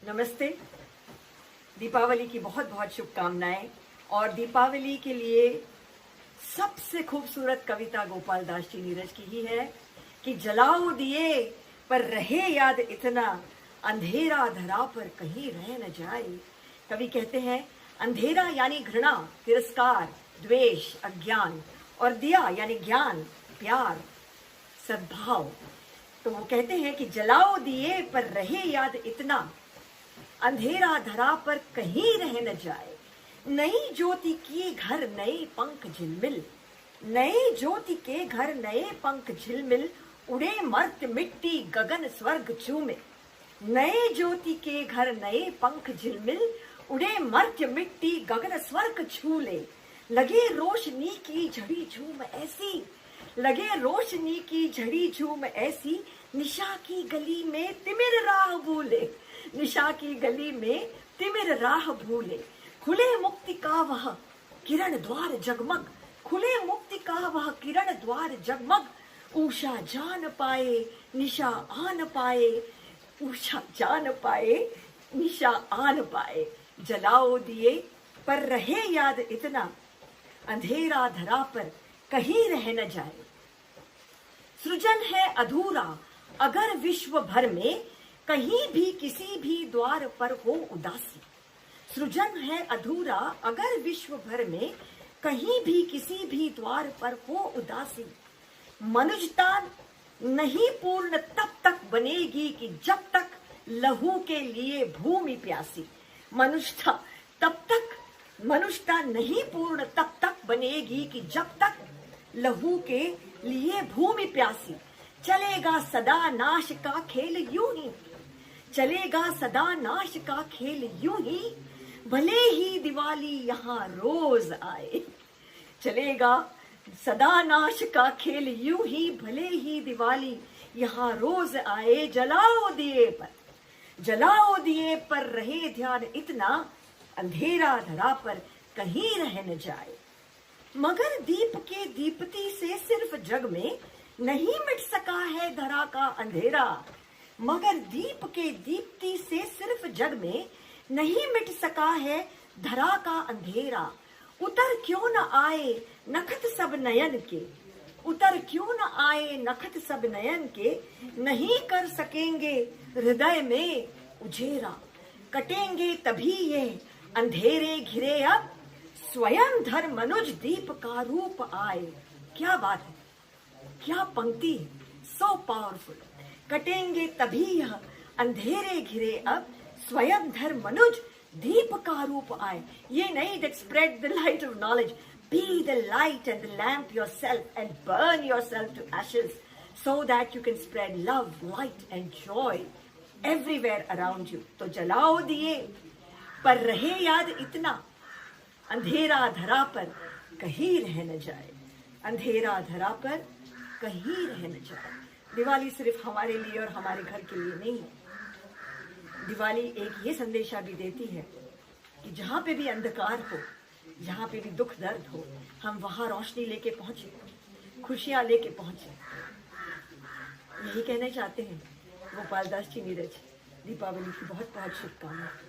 नमस्ते। दीपावली की बहुत बहुत शुभकामनाएं। और दीपावली के लिए सबसे खूबसूरत कविता गोपाल दास जी नीरज की ही है कि जलाओ दिए पर रहे याद इतना, अंधेरा धरा पर कहीं रह न जाए। कवि कहते हैं अंधेरा यानी घृणा, तिरस्कार, द्वेष, अज्ञान, और दिया यानी ज्ञान, प्यार, सद्भाव। तो वो कहते हैं कि जलाओ दिए पर रहे याद इतना, अंधेरा धरा पर कहीं रह न जाए। नई ज्योति के घर नए पंख झिलमिल, नए ज्योति के घर नए पंख झिलमिल, उड़े मर्त्य मिट्टी गगन स्वर्ग चूमे। नए ज्योति के घर नए पंख झिलमिल, उड़े मर्त्य मिट्टी गगन स्वर्ग छू ले। लगे रोशनी की झड़ी झूम ऐसी, लगे रोशनी की झड़ी झूम ऐसी, निशा की गली में तिमिर राह भूले। निशा की गली में तिमिर राह भूले। खुले मुक्ति का वह किरण द्वार जगमग, खुले मुक्ति का वह किरण द्वार जगमग। उषा जान पाए निशा आन पाए, उषा जान पाए निशा आन पाए। जलाओ दिए पर रहे याद इतना, अंधेरा धरा पर कहीं रह न जाए। सृजन है अधूरा अगर विश्व भर में, कहीं भी किसी भी द्वार पर हो उदासी। सृजन है अधूरा अगर विश्व भर में, कहीं भी किसी भी द्वार पर हो उदासी। मनुष्यता नहीं पूर्ण तब तक बनेगी कि जब तक लहू के लिए भूमि प्यासी। मनुष्यता नहीं पूर्ण तब तक बनेगी कि जब तक लहू के लिए भूमि प्यासी। चलेगा सदा नाश का खेल यूं ही, चलेगा सदा नाश का खेल यूं ही, भले ही दिवाली यहाँ रोज आए। चलेगा सदा नाश का खेल यूं ही, भले ही दिवाली यहाँ रोज आए। जलाओ दिए पर रहे ध्यान इतना, अंधेरा धरा पर कहीं रह न जाए। मगर दीप के दीप्ति से सिर्फ जग में नहीं मिट सका है धरा का अंधेरा। मगर दीप के दीप्ति से सिर्फ जग में नहीं मिट सका है धरा का अंधेरा। उतर क्यों न आए नखत सब नयन के, उतर क्यों न आए नखत सब नयन के, नहीं कर सकेंगे हृदय में उजेरा। कटेंगे तभी ये अंधेरे घिरे अब, स्वयं धर मनुज दीप का रूप आए। क्या बात है, क्या पंक्ति है, सो पावरफुल। कटेंगे तभी यह अंधेरे घिरे अब, स्वयं धर मनुज दीप का रूप आए। ये नहीं that spread the light of knowledge, be the light and the lamp yourself and burn yourself to ashes so that you can spread love, light and joy everywhere around you. तो जलाओ दिए पर रहे याद इतना, अंधेरा धरा पर कहीं रह न जाए। अंधेरा धरा पर कहीं रह न जाए। दिवाली सिर्फ हमारे लिए और हमारे घर के लिए नहीं है। दिवाली एक ये संदेशा भी देती है कि जहाँ पे भी अंधकार हो, जहाँ पे भी दुख दर्द हो, हम वहाँ रोशनी लेके पहुंचे, खुशियाँ लेके पहुंचे। यही कहना चाहते हैं गोपाल दास जी नीरज। दीपावली की बहुत बहुत शुभकामनाएं।